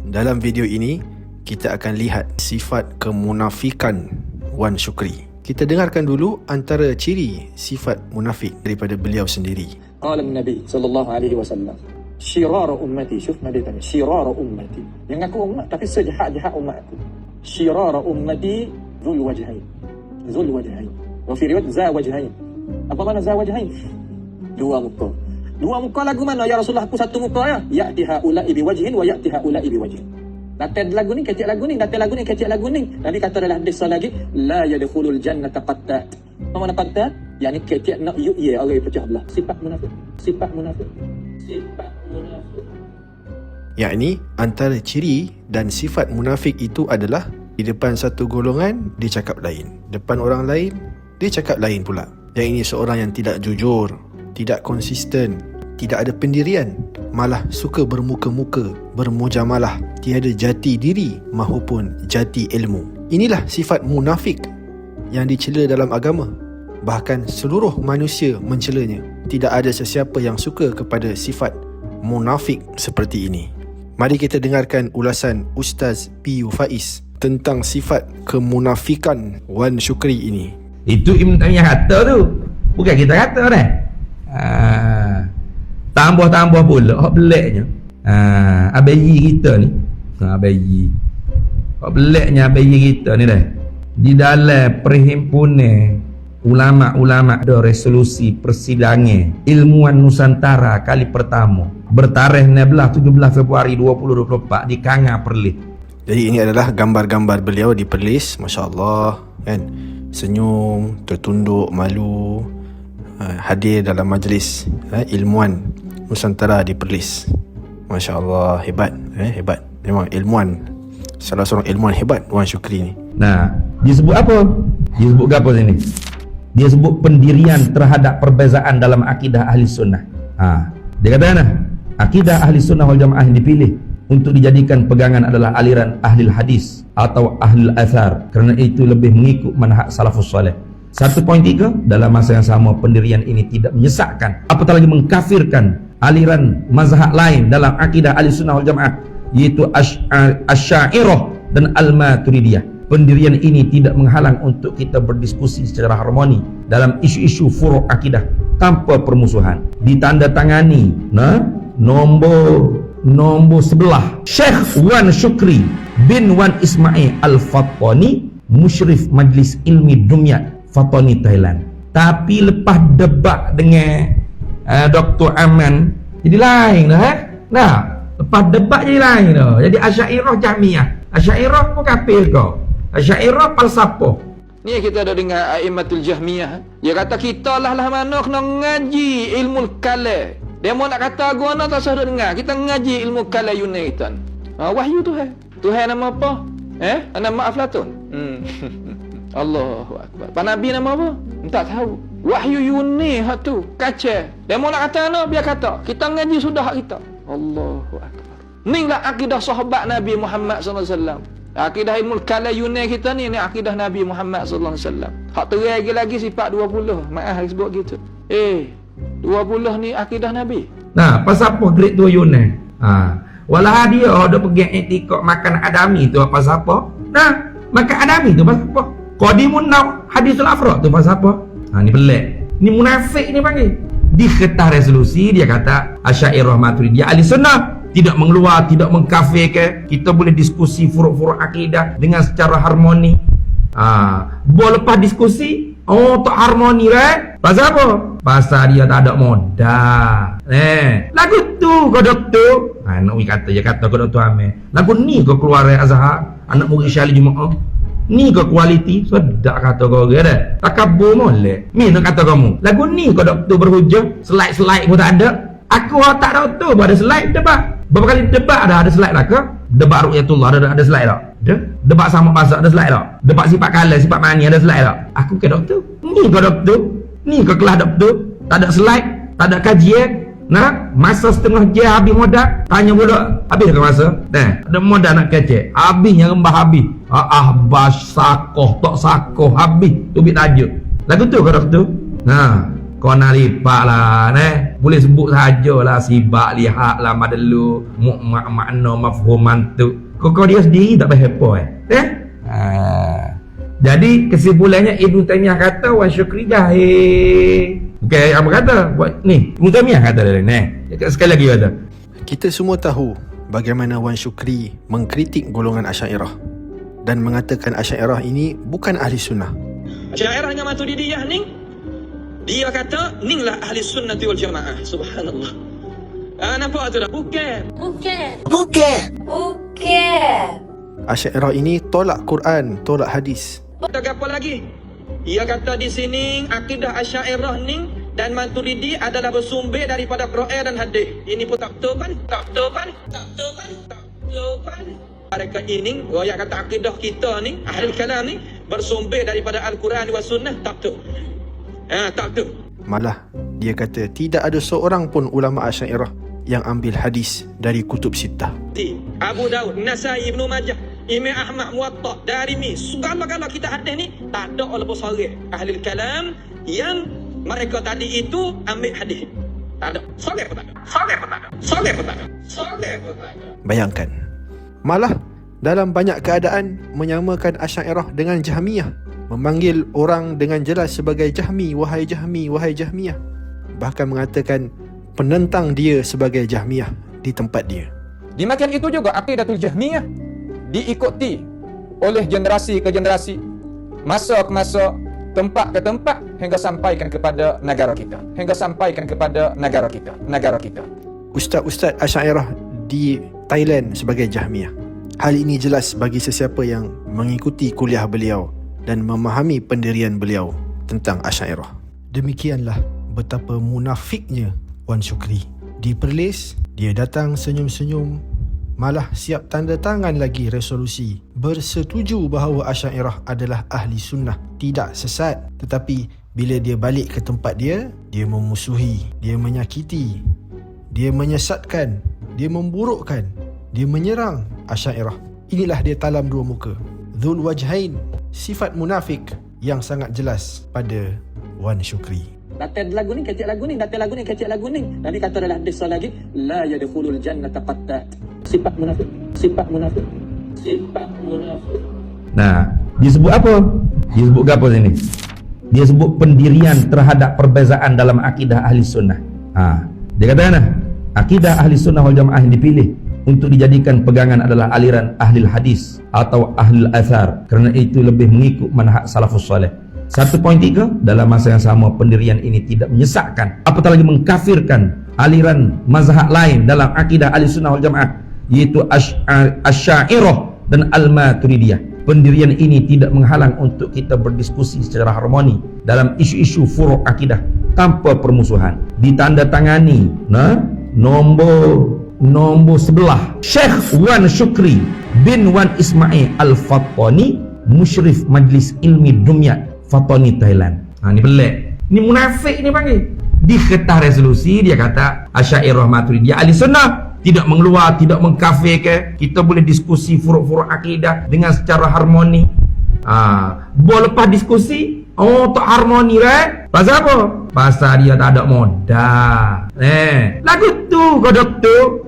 Dalam video ini, kita akan lihat sifat kemunafikan Wan Shukri. Kita dengarkan dulu antara ciri sifat munafik daripada beliau sendiri. Qala Nabi sallallahu alaihi wasallam, "Shirar ummati," syuf Nabi tanya, "Shirar ummati." Yang aku umat tapi sejahat-jahat umatku. "Shirar ummati dzul wajhain." Dzul wajhain. Wa fi riwayat za wajhain. Apa makna za wajhain? Dua muka. Dua muka lagu mana ya Rasulullah? Aku satu muka ya. Ya'ti haula'i biwajhin wa ya'ti haula'i biwajhin. Datai lagu ni kecil lagu ni, datai lagu ni kecil lagu ni. Nabi kata dalam hadis lagi, la yadkhulul jannata qattat. Apa makna qattat? Yani kecil nak ya orang pecah belah. Sifat munafik. Sifat munafik. Sifat munafik. Yakni antara ciri dan sifat munafik itu adalah di depan satu golongan dia cakap lain, depan orang lain dia cakap lain pula. Yang ini seorang yang tidak jujur, tidak konsisten, tidak ada pendirian, malah suka bermuka-muka, bermujamalah, tiada jati diri mahupun jati ilmu. Inilah sifat munafik yang dicela dalam agama. Bahkan seluruh manusia mencelanya. Tidak ada sesiapa yang suka kepada sifat munafik seperti ini. Mari kita dengarkan ulasan Ustaz P.U. Faiz tentang sifat kemunafikan Wan Shukri ini. Itu Ibn Taymiyah kata tu, bukan kita kata dah. Tambah-tambah pula hak peliknya. Abayi kita ni. Abayi. Hak peliknya abayi kita ni dah. Di dalam perhimpunan ulama-ulama ada resolusi persidangan ilmuwan Nusantara kali pertama bertarikh 17 Februari 2024 di Kanga Perlis. Jadi ini adalah gambar-gambar beliau di Perlis, masya-Allah kan. Senyum, tertunduk, malu, hadir dalam majlis ilmuwan Nusantara di Perlis. Masya-Allah, hebat, hebat. Memang ilmuwan, salah seorang ilmuwan hebat Wan Shukri ni. Nah, dia sebut apa? Dia sebut apa sini? Dia sebut pendirian terhadap perbezaan dalam akidah ahli sunnah. Dia kata mana? Akidah ahli sunnah wal jamaah yang dipilih untuk dijadikan pegangan adalah aliran ahli hadis atau ahli athar, kerana itu lebih mengikut manhaj salafus salih. 1.3, dalam masa yang sama pendirian ini tidak menyesatkan apatah lagi mengkafirkan aliran mazhab lain dalam akidah ahli sunnah wal jamaah, yaitu Asy'ariyah dan Al-Maturidiyah. Pendirian ini tidak menghalang untuk kita berdiskusi secara harmoni dalam isu-isu furu' akidah tanpa permusuhan. Ditandatangani nombor 11 Syekh Wan Shukri bin Wan Ismail Al-Fatani, Musyrif Majlis Ilmi Dumyat, Fatani, Thailand. Tapi lepas debat dengan Dr. Aman jadi lain dah. Nah, lepas debat jadi lain dah. Jadi Asy'ariyah Jahmiyah. Asy'ariyah pun kafir kau. Asy'ariyah falsafah. Ni kita ada dengar A'immatul Jahmiyah. Dia kata kita lah mana kena ngaji ilmu kalam. Dia mau nak kata guna tak sah dengar. Kita ngaji ilmu kalam Yunani kita. Wahyu Tuhan. Tuhan nama apa? Nama Aflatun. Allahu akbar. Pak Nabi nama apa? Tak tahu. Wahyu Yunani hak tu. Kaca. Dia mau nak kata apa? Biar kata. Kita ngaji sudah hak kita. Allahu akbar. Inilah akidah sahabat Nabi Muhammad sallallahu alaihi wasallam. Akidah ilmu kalam Yunani kita ni akidah Nabi Muhammad sallallahu alaihi wasallam. Hak terang lagi sifat 20. Maaf sebut gitu. 20 ni akidah Nabi. Nah, pasal apa grade 2 Yunani? Walah dia ada pegang etikot makan adami tu pasal apa? Nah, makan adami tu pasal apa? Qadimun naw hadisul afrad tu pasal apa? Ni pelik. Ni munafik ni panggil. Di kertas resolusi dia kata Asy'ariyah Maturidiyah ahli sunnah tidak mengeluar, tidak mengkafirkan. Kita boleh diskusi furu'-furu' akidah dengan secara harmoni. Boleh lepas diskusi, tak harmoni pasal apa? Pasal dia tak ada modal. Lagu tu kodok tu. Nak kata je kata kodok tu ambil. Lagu ni kau keluar Azhar, anak murid Syali Jumaat. Ni kau kualiti, sedak kata kau ke dah. Takabur molek. Ni nak kata kamu. Lagu ni kodok tu berhujah, slide-slide pun tak ada. Aku tak tahu tu ada slide debat. Berapa kali debat ada slide lah ke? Debat Ru'yatullah ada slide tak? Ada. Debat sama bahasa ada slide tak? Debat sifat kalah, sifat mani ada slide tak? Aku ke doktor. Ni ke doktor. Ni ke kelas doktor. Tak ada slide, tak ada kajian. Nah, masa setengah jam habis modal. Tanya pula, habis ke masa? Ada modal nak kecek. Habisnya rembah habis. Bas sakoh, tak sakoh habis. Tubik tajuk. Lagu tu ke doktor. Nah, Kau nak lipat lah boleh sebut sajalah sibak lihat lah madelu makna mafhum mantuk. Kau dia sendiri tak faham apa Jadi kesimpulannya Ibn Taymiyah kata Wan Syukri jahil. Bukan apa kata buat ni, Ibn Taymiyah kata sekali lagi kata. Kita semua tahu bagaimana Wan Syukri mengkritik golongan Asy'ariyah dan mengatakan Asy'ariyah ini bukan ahli sunnah. Asy'ariyah dengan Maturidiyah ni, dia kata ning lah ahli sunnah wal jamaah. Subhanallah. Nampak tu dah? Bukan. Asy'ariyah ini tolak Quran, tolak hadis. Tak apa lagi. Ia kata di sini akidah Asy'ariyah ni dan Maturidi adalah bersumber daripada Quran dan hadis. Ini pun tak betul kan? Mereka ini, yang kata akidah kita ni, ahli kalam ni bersumber daripada Al-Quran dan Sunnah, tak betul. Tak betul. Malah dia kata tidak ada seorang pun ulama Asy'ariyah yang ambil hadis dari kutub sittah. Abu Daud, Nasai, Ibnu Majah, Imam Ahmad, Muwatta, Darimi, segala-gala kita hadis ni tak ada walaupun sorang ahli kalam yang mereka tadi itu ambil hadis. Tak ada. Sorang pun tak ada. Bayangkan. Malah dalam banyak keadaan menyamakan Asy'ariyah dengan Jahmiyah, memanggil orang dengan jelas sebagai Jahmi, wahai Jahmi, wahai Jahmiyah. Bahkan mengatakan penentang dia sebagai Jahmiyah di tempat dia. Demikian itu juga aqidatul Jahmiyah diikuti oleh generasi ke generasi, masa ke masa, tempat ke tempat, hingga sampaikan kepada negara kita. Ustaz-ustaz Asy'ariyah di Thailand sebagai Jahmiyah. Hal ini jelas bagi sesiapa yang mengikuti kuliah beliau dan memahami pendirian beliau tentang Asy'ariyah. Demikianlah betapa munafiknya Wan Syukri. Di Perlis, dia datang senyum-senyum, malah siap tanda tangan lagi resolusi bersetuju bahawa Asy'ariyah adalah ahli sunnah, tidak sesat. Tetapi bila dia balik ke tempat dia, dia memusuhi, dia menyakiti, dia menyesatkan, dia memburukkan, dia menyerang Asy'ariyah. Inilah dia talam dua muka, Dzul Wajhain, sifat munafik yang sangat jelas pada Wan Syukri. Datai lagu ni, kecil lagu ni. Nanti kata dalam hadis lagi, la yadkhulul jannata qattat. Sifat munafik. Nah, dia sebut apa? Dia sebut apa sini? Dia sebut pendirian terhadap perbezaan dalam akidah ahli sunnah. Dia kata mana? Akidah ahli sunnah wal jamaah yang dipilih untuk dijadikan pegangan adalah aliran ahli hadis atau ahli athar, kerana itu lebih mengikut manhaj salafus salih. 1.3, dalam masa yang sama pendirian ini tidak menyesatkan apatah lagi mengkafirkan aliran mazhab lain dalam akidah ahli sunnah wal jamaah, yaitu Asy'ariyah dan Al-Maturidiyah. Pendirian ini tidak menghalang untuk kita berdiskusi secara harmoni dalam isu-isu furu' akidah tanpa permusuhan. Ditandatangani nombor 11 Syekh Wan Syukri bin Wan Ismail Al-Fattani, Musyrif Majlis Ilmi Dumyat, Fatani, Thailand. Ni pelik. Ni munafik ni panggil. Di kertas resolusi dia kata Asy'ariyah Maturidiyah ahli sunnah, tidak mengeluar, tidak mengkafirkan. Kita boleh diskusi furuk-furuk akidah dengan secara harmoni. Boleh lepas diskusi, tak harmoni pasal apa? Pasal dia tak ada modal. Lagu tu kodok tu